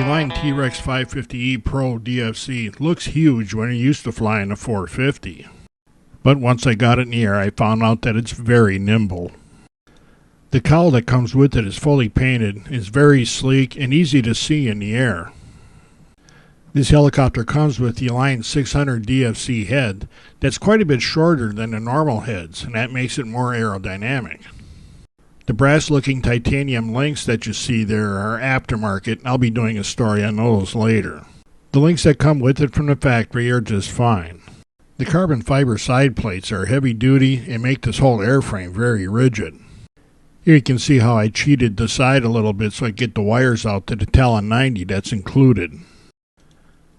Aileron T-Rex 550E Pro DFC looks huge when you're used to flying a 450. But once I got it in the air, I found out that it's very nimble. The cowl that comes with it is fully painted, is very sleek and easy to see in the air. This helicopter comes with the Aileron 600 DFC head that's quite a bit shorter than the normal heads, and that makes it more aerodynamic. The brass-looking titanium links that you see there are aftermarket, and I'll be doing a story on those later. The links that come with it from the factory are just fine. The carbon fiber side plates are heavy-duty and make this whole airframe very rigid. Here you can see how I cheated the side a little bit so I get the wires out to the Talon 90 that's included.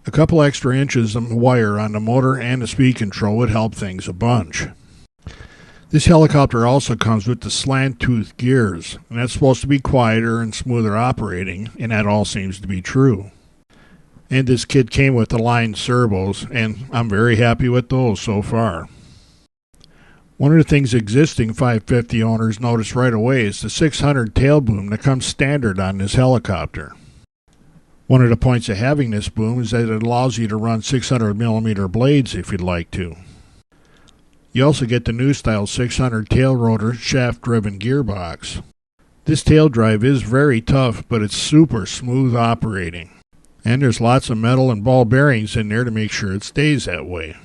A couple extra inches of wire on the motor and the speed control would help things a bunch. This helicopter also comes with the slant tooth gears, and that's supposed to be quieter and smoother operating, and that all seems to be true. And this kit came with aligned servos, and I'm very happy with those so far. One of the things existing 550 owners notice right away is the 600 tail boom that comes standard on this helicopter. One of the points of having this boom is that it allows you to run 600mm blades if you'd like to. You also get the new style 600 tail rotor shaft-driven gearbox. This tail drive is very tough, but it's super smooth operating. And there's lots of metal and ball bearings in there to make sure it stays that way.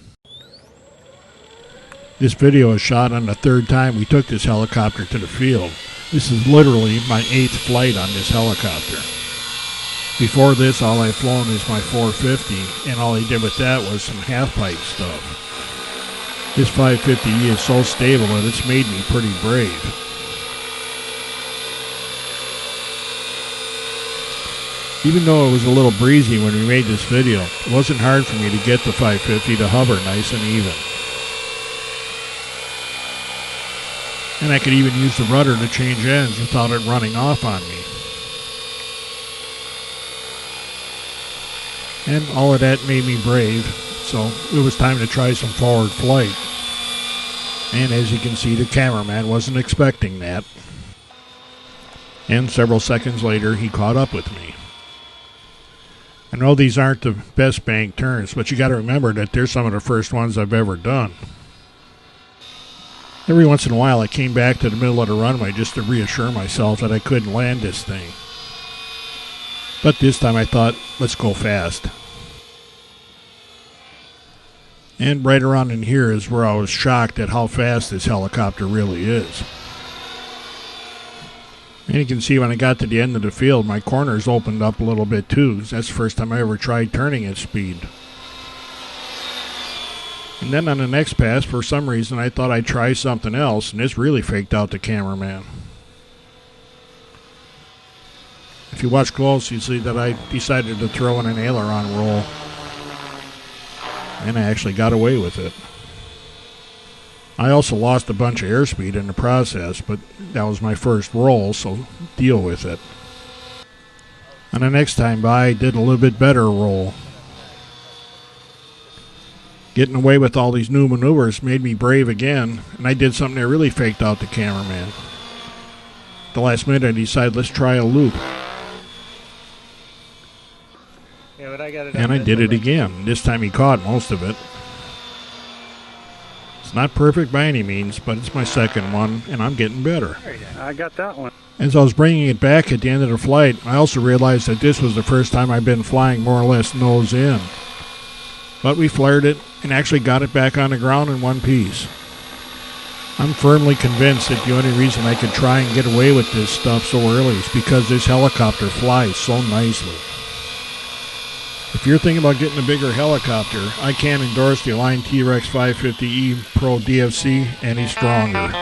This video is shot on the third time we took this helicopter to the field. This is literally my 8th flight on this helicopter. Before this, all I've flown is my 450, and all I did with that was some half-pipe stuff. This 550E is so stable that it's made me pretty brave. Even though it was a little breezy when we made this video, it wasn't hard for me to get the 550 to hover nice and even. And I could even use the rudder to change ends without it running off on me. And all of that made me brave, so it was time to try some forward flight. And as you can see, the cameraman wasn't expecting that. And several seconds later, he caught up with me. I know these aren't the best bank turns, but you got to remember that they're some of the first ones I've ever done. Every once in a while, I came back to the middle of the runway just to reassure myself that I couldn't land this thing. But this time I thought, let's go fast. And right around in here is where I was shocked at how fast this helicopter really is. And you can see when I got to the end of the field, my corners opened up a little bit too. That's the first time I ever tried turning at speed. And then on the next pass, for some reason, I thought I'd try something else, and this really faked out the cameraman. If you watch close, you see that I decided to throw in an aileron roll. And I actually got away with it. I also lost a bunch of airspeed in the process, but that was my first roll, so deal with it. And the next time by, I did a little bit better roll. Getting away with all these new maneuvers made me brave again, and I did something that really faked out the cameraman. At the last minute, I decided, let's try a loop. Yeah, but and I did it again. This time he caught most of it. It's not perfect by any means, but it's my second one, and I'm getting better. I got that one. As I was bringing it back at the end of the flight, I also realized that this was the first time I've been flying more or less nose in. But we flared it and actually got it back on the ground in one piece. I'm firmly convinced that the only reason I could try and get away with this stuff so early is because this helicopter flies so nicely. If you're thinking about getting a bigger helicopter, I can't endorse the Aileron T-Rex 550E Pro DFC any stronger.